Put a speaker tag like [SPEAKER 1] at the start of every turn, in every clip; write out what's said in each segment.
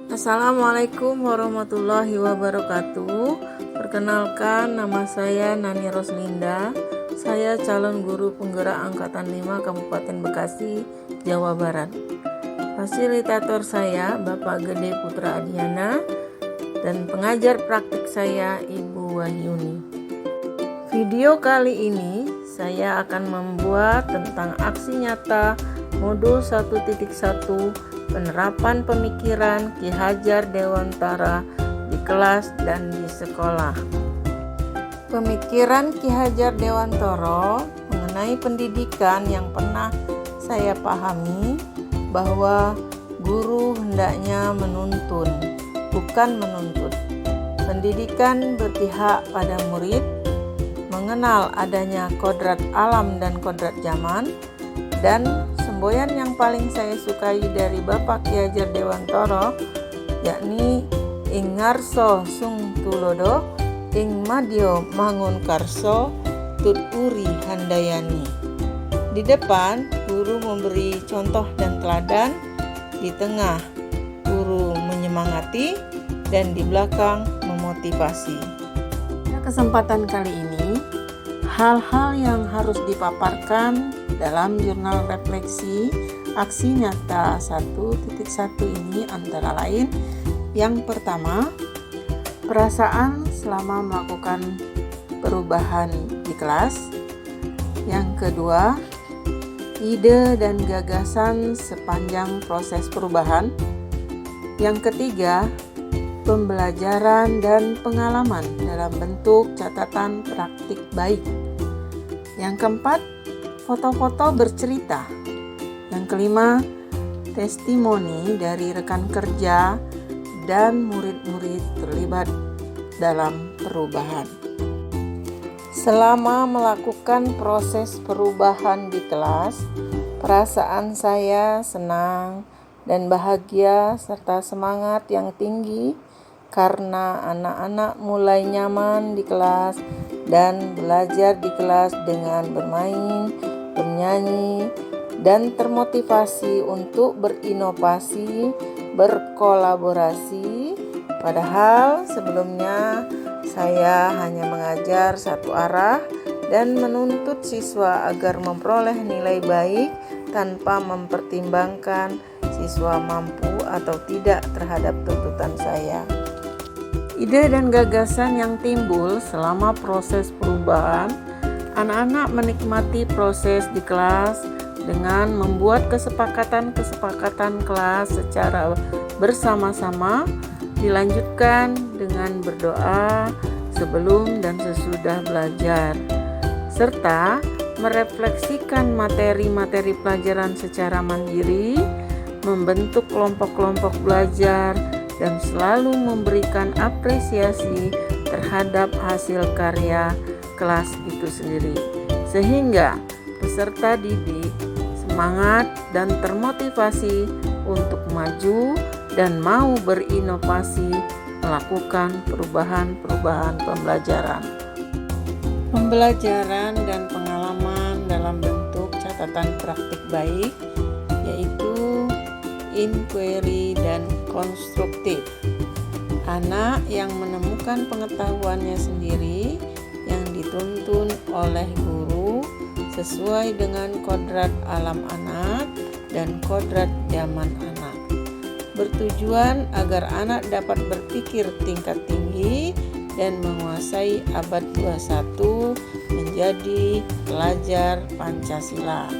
[SPEAKER 1] Assalamualaikum warahmatullahi wabarakatuh. Perkenalkan, nama saya Nani Roslinda. Saya calon guru penggerak Angkatan 5 Kabupaten Bekasi, Jawa Barat. Fasilitator saya Bapak Gede Putra Adiana dan pengajar praktik saya Ibu Wahyuni. Video kali ini saya akan membuat tentang aksi nyata modul 1.1 penerapan pemikiran Ki Hajar Dewantara di kelas dan di sekolah. Pemikiran Ki Hajar Dewantara mengenai pendidikan yang pernah saya pahami bahwa guru hendaknya menuntun, bukan menuntut. Pendidikan berpihak pada murid, mengenal adanya kodrat alam dan kodrat zaman, dan semboyan yang paling saya sukai dari Bapak Ki Hajar Dewantara yakni ing ngarsa sung tulodo ing madya mangun karso tut uri handayani. Di depan guru memberi contoh dan teladan, di tengah guru menyemangati, dan di belakang memotivasi. Pada kesempatan kali ini, hal-hal yang harus dipaparkan dalam jurnal refleksi aksi nyata 1.1 ini antara lain: yang pertama, perasaan selama melakukan perubahan di kelas; yang kedua, ide dan gagasan sepanjang proses perubahan; yang ketiga, pembelajaran dan pengalaman dalam bentuk catatan praktik baik; yang keempat, foto-foto bercerita; yang kelima, testimoni dari rekan kerja dan murid-murid terlibat dalam perubahan. Selama melakukan proses perubahan di kelas, perasaan saya senang dan bahagia serta semangat yang tinggi karena anak-anak mulai nyaman di kelas dan belajar di kelas dengan bermain, bernyanyi, dan termotivasi untuk berinovasi, berkolaborasi. Padahal sebelumnya saya hanya mengajar satu arah dan menuntut siswa agar memperoleh nilai baik tanpa mempertimbangkan siswa mampu atau tidak terhadap tuntutan saya. Ide dan gagasan yang timbul selama proses perubahan, anak-anak menikmati proses di kelas dengan membuat kesepakatan kelas secara bersama-sama, dilanjutkan dengan berdoa sebelum dan sesudah belajar, serta merefleksikan materi-materi pelajaran secara mandiri, membentuk kelompok-kelompok belajar, dan selalu memberikan apresiasi terhadap hasil karya kelas itu sendiri, sehingga peserta didik semangat dan termotivasi untuk maju dan mau berinovasi melakukan perubahan-perubahan pembelajaran. Pembelajaran dan pengalaman dalam bentuk catatan praktik baik, yaitu inquiry dan konstruktif. Anak yang menemukan pengetahuannya sendiri yang dituntun oleh guru sesuai dengan kodrat alam anak dan kodrat zaman anak, bertujuan agar anak dapat berpikir tingkat tinggi dan menguasai abad 21 menjadi pelajar Pancasila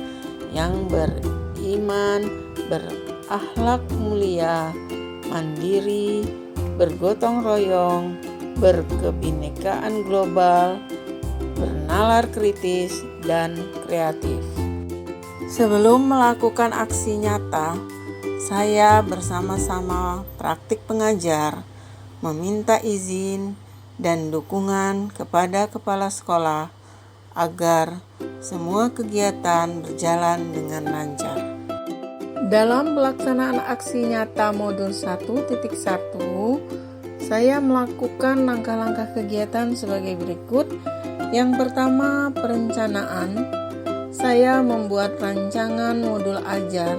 [SPEAKER 1] yang beriman, berakhlak mulia, mandiri, bergotong royong, berkebinekaan global, bernalar kritis, dan kreatif. Sebelum melakukan aksi nyata, saya bersama-sama praktik pengajar meminta izin dan dukungan kepada kepala sekolah agar semua kegiatan berjalan dengan lancar. Dalam pelaksanaan aksi nyata modul 1.1, saya melakukan langkah-langkah kegiatan sebagai berikut. Yang pertama, perencanaan. Saya membuat rancangan modul ajar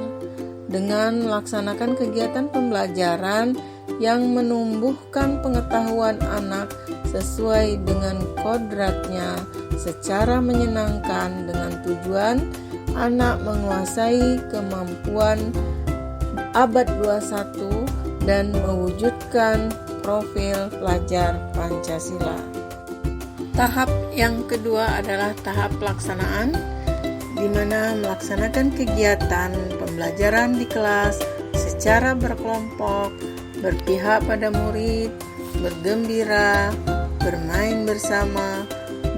[SPEAKER 1] dengan melaksanakan kegiatan pembelajaran yang menumbuhkan pengetahuan anak sesuai dengan kodratnya secara menyenangkan dengan tujuan anak menguasai kemampuan abad 21 dan mewujudkan profil pelajar Pancasila. Tahap yang kedua adalah tahap pelaksanaan, di mana melaksanakan kegiatan pembelajaran di kelas secara berkelompok, berpihak pada murid, bergembira, bermain bersama,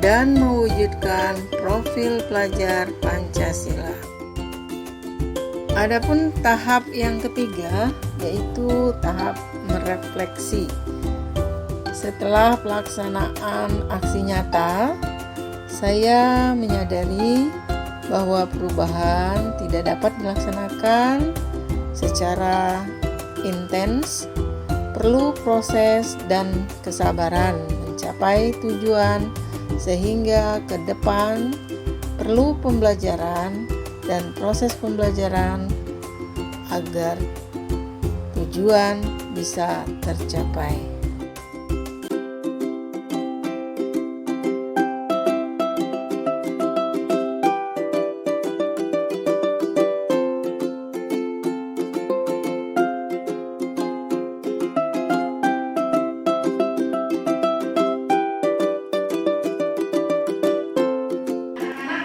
[SPEAKER 1] dan mewujudkan profil pelajar Pancasila. Adapun tahap yang ketiga yaitu tahap merefleksi. Setelah pelaksanaan aksi nyata, saya menyadari bahwa perubahan tidak dapat dilaksanakan secara intens, perlu proses dan kesabaran mencapai tujuan, sehingga ke depan perlu pembelajaran dan proses pembelajaran agar tujuan bisa tercapai.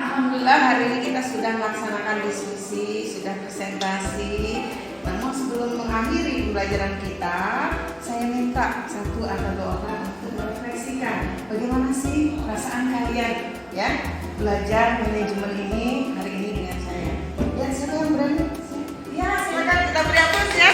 [SPEAKER 2] Alhamdulillah hari ini kita sudah melaksanakan diskusi, sudah presentasi. Namun sebelum mengakhiri pembelajaran kita, saya minta satu atau dua orang untuk merefleksikan bagaimana sih perasaan kalian ya belajar manajemen ini hari ini dengan saya. Ya, siapa yang berani? Ya, silakan kita beri aplaus ya.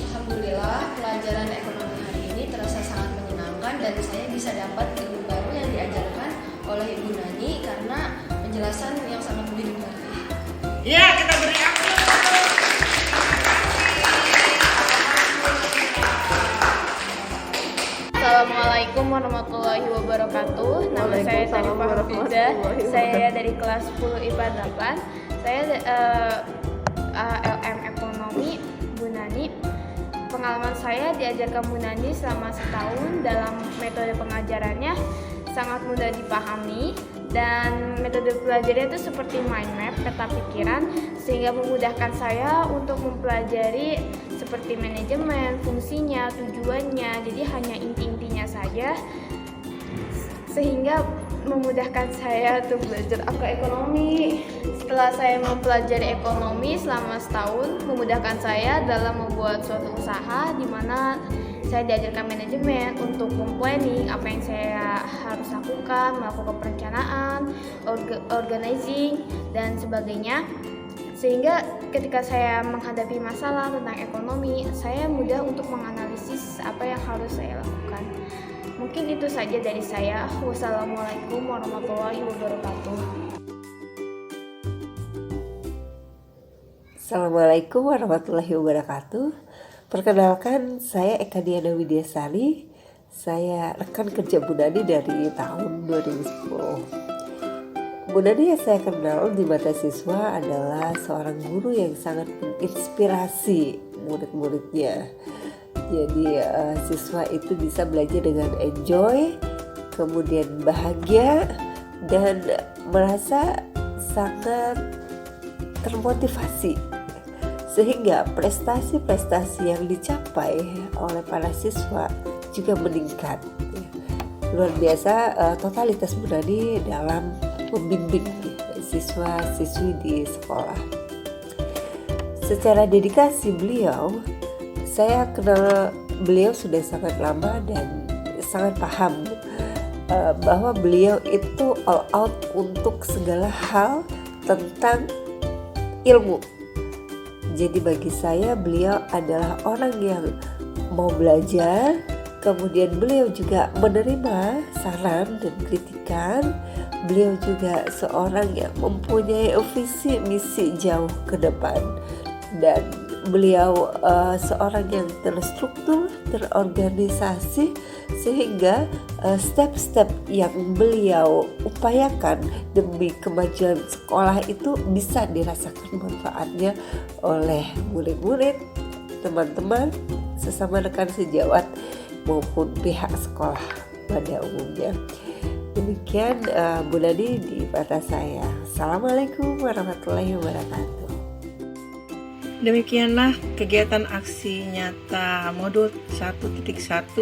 [SPEAKER 3] Alhamdulillah pelajaran ekonomi hari ini terasa sangat menyenangkan dan saya bisa dapat ilmu baru yang diajarkan oleh Ibu Nani karena penjelasan yang sangat lebih mengerti.
[SPEAKER 2] Ya, kita beri aplaus.
[SPEAKER 4] Assalamualaikum warahmatullahi wabarakatuh. Nama saya Tarifah Hafida. Saya dari kelas 10 IPA 8. Saya LM Ekonomi Bu Nani. Pengalaman saya diajarkan Bu Nani selama setahun dalam metode pengajarannya sangat mudah dipahami dan metode belajarnya itu seperti mind map, peta pikiran, sehingga memudahkan saya untuk mempelajari seperti manajemen, fungsinya, tujuannya, jadi hanya inti-intinya saja sehingga memudahkan saya untuk belajar angka ekonomi. Setelah saya mempelajari ekonomi selama setahun, memudahkan saya dalam membuat suatu usaha di mana saya diajarkan manajemen untuk planning apa yang saya harus lakukan, melakukan perencanaan, organizing, dan sebagainya. Sehingga ketika saya menghadapi masalah tentang ekonomi, saya mudah untuk menganalisis apa yang harus saya lakukan. Mungkin itu saja dari saya. Wassalamualaikum warahmatullahi wabarakatuh.
[SPEAKER 5] Assalamualaikum warahmatullahi wabarakatuh. Perkenalkan, saya Eka Diana Widyasari. Saya rekan kerja Bu Nani dari tahun 2010. Bu Nani yang saya kenal di mata siswa adalah seorang guru yang sangat menginspirasi murid-muridnya. Jadi siswa itu bisa belajar dengan enjoy, kemudian bahagia, dan merasa sangat termotivasi. Sehingga prestasi-prestasi yang dicapai oleh para siswa juga meningkat. Luar biasa totalitas Bu Nani dalam membimbing siswa-siswi di sekolah. Secara dedikasi beliau, saya kenal beliau sudah sangat lama dan sangat paham bahwa beliau itu all out untuk segala hal tentang ilmu. Jadi bagi saya beliau adalah orang yang mau belajar, kemudian beliau juga menerima saran dan kritikan. Beliau juga seorang yang mempunyai visi misi jauh ke depan dan beliau seorang yang terstruktur, terorganisasi, sehingga step-step yang beliau upayakan demi kemajuan sekolah itu bisa dirasakan manfaatnya oleh murid-murid, teman-teman, sesama rekan sejawat maupun pihak sekolah pada umumnya. Demikian Bu Nani di mata saya. Assalamualaikum warahmatullahi wabarakatuh.
[SPEAKER 1] Demikianlah kegiatan aksi nyata modul 1.1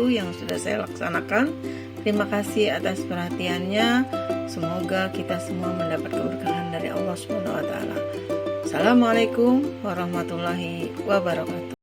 [SPEAKER 1] yang sudah saya laksanakan. Terima kasih atas perhatiannya. Semoga kita semua mendapat keberkahan dari Allah SWT. Assalamualaikum warahmatullahi wabarakatuh.